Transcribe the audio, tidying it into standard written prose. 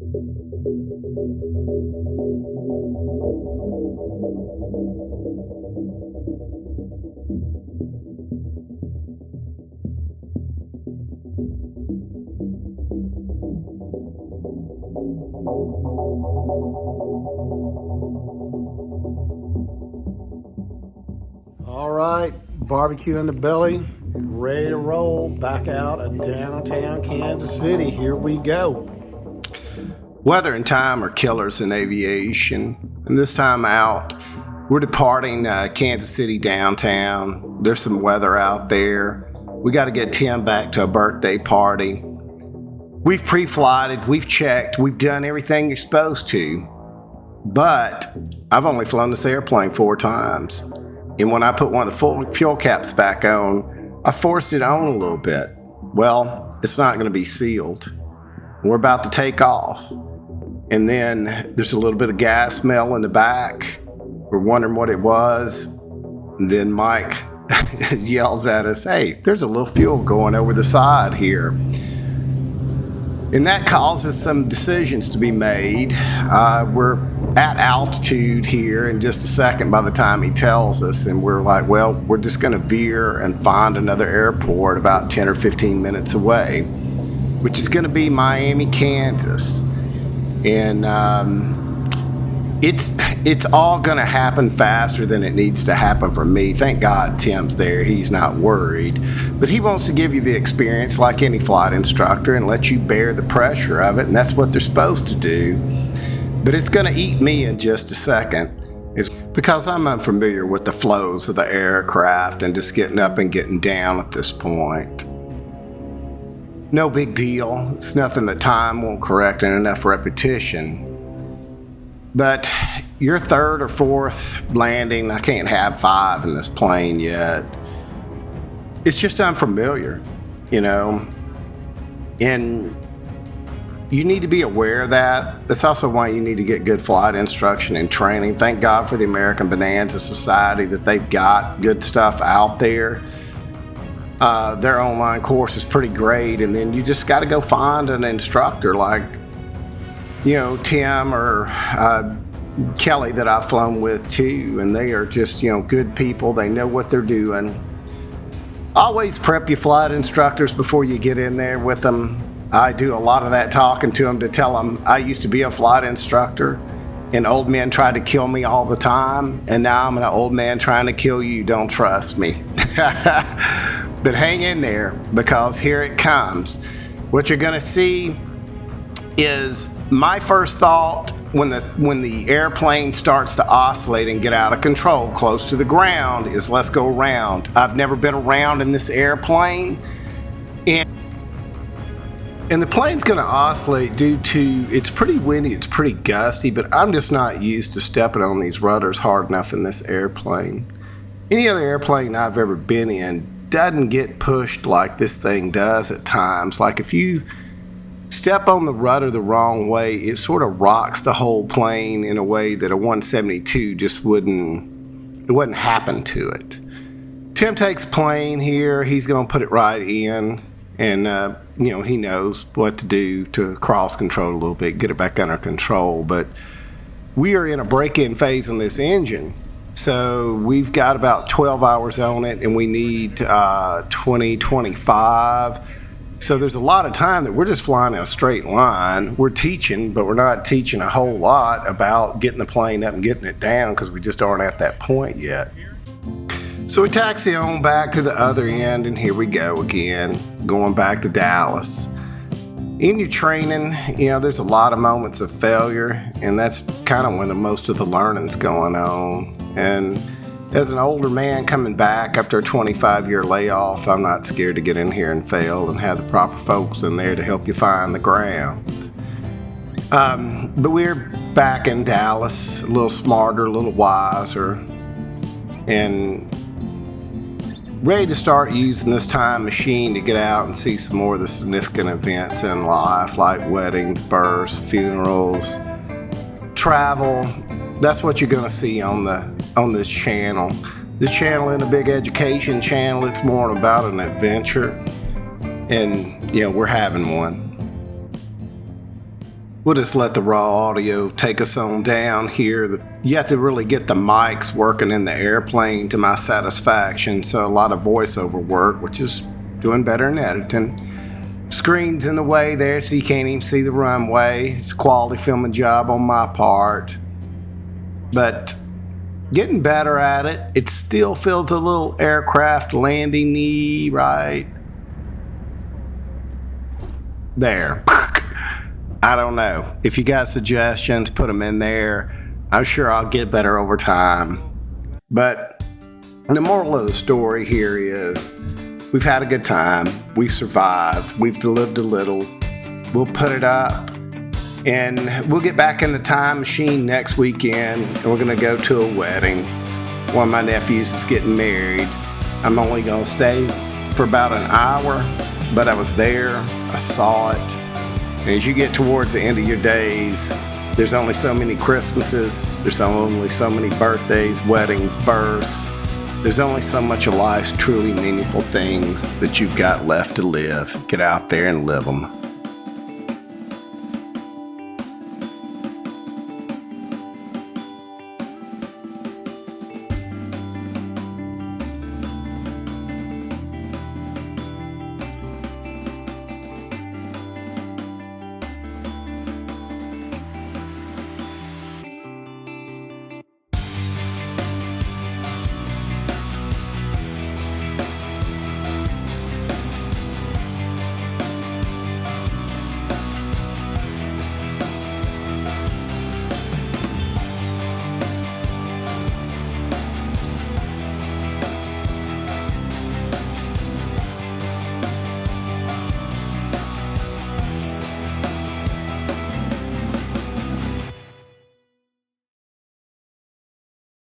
All right, barbecue in the belly, ready to roll back out of downtown Kansas City. Here we go. Weather and time are killers in aviation, and this time out, we're departing Kansas City downtown. There's some weather out there. We got to get Tim back to a birthday party. We've pre-flighted, we've checked, we've done everything you're supposed to, but I've only flown this airplane 4 times. And when I put one of the full fuel caps back on, I forced it on a little bit. Well, it's not going to be sealed. We're about to take off. And then there's a little bit of gas smell in the back. We're wondering what it was. And then Mike yells at us, "Hey, there's a little fuel going over the side here." And that causes some decisions to be made. We're at altitude here in just a second by the time he tells us, and we're like, well, we're just going to veer and find another airport about 10 or 15 minutes away, which is going to be Miami, Kansas. And it's all going to happen faster than it needs to happen for me. Thank God Tim's there. He's not worried. But he wants to give you the experience like any flight instructor and let you bear the pressure of it, and that's what they're supposed to do. But it's going to eat me in just a second. It's because I'm unfamiliar with the flows of the aircraft and just getting up and getting down at this point. No big deal. It's nothing that time won't correct in enough repetition. But your 3rd or 4th landing, I can't have 5 in this plane yet. It's just unfamiliar, you know, and you need to be aware of that. That's also why you need to get good flight instruction and training. Thank God for the American Bonanza Society that they've got good stuff out there. Their online course is pretty great, and then you just got to go find an instructor like, you know, Tim or Kelly that I've flown with too, and they are just, you know, good people. They know what they're doing. Always prep your flight instructors before you get in there with them. I do a lot of that talking to them to tell them I used to be a flight instructor and old men tried to kill me all the time, and now I'm an old man trying to kill you. Don't trust me. But hang in there, because here it comes. What you're going to see is my first thought when the airplane starts to oscillate and get out of control close to the ground is, let's go around. I've never been around in this airplane, and the plane's going to oscillate due to it's pretty windy, it's pretty gusty, but I'm just not used to stepping on these rudders hard enough in this airplane. Any other airplane I've ever been in doesn't get pushed like this thing does at times. Like if you step on the rudder the wrong way, it sort of rocks the whole plane in a way that a 172 just wouldn't happen to it. Tim takes plane here. He's going to put it right in, and you know, he knows what to do to cross control a little bit, get it back under control. But we are in a break-in phase on this engine, so we've got about 12 hours on it, and we need 25. So there's a lot of time that we're just flying in a straight line. We're teaching, but we're not teaching a whole lot about getting the plane up and getting it down, because we just aren't at that point yet. So we taxi on back to the other end, and here we go again, going back to Dallas. In your training, you know, there's a lot of moments of failure, and that's kind of when most of the learning's going on. And as an older man coming back after a 25-year layoff, I'm not scared to get in here and fail and have the proper folks in there to help you find the ground. But we're back in Dallas, a little smarter, a little wiser, and ready to start using this time machine to get out and see some more of the significant events in life, like weddings, births, funerals, travel. That's what you're going to see on this channel. This channel isn't a big education channel. It's more about an adventure, and you know, we're having one. We'll just let the raw audio take us on down here. You have to really get the mics working in the airplane to my satisfaction, so a lot of voiceover work, which is doing better in editing. Screen's in the way there, so you can't even see the runway. It's a quality filming job on my part, but getting better at it. It still feels a little aircraft landing-y, right? There. I don't know. If you got suggestions, put them in there. I'm sure I'll get better over time. But the moral of the story here is we've had a good time. We survived. We've lived a little. We'll put it up. And we'll get back in the time machine next weekend. And we're going to go to a wedding. One of my nephews is getting married. I'm only going to stay for about an hour. But I was there. I saw it. And as you get towards the end of your days, there's only so many Christmases, there's only so many birthdays, weddings, births. There's only so much of life's truly meaningful things that you've got left to live. Get out there and live them.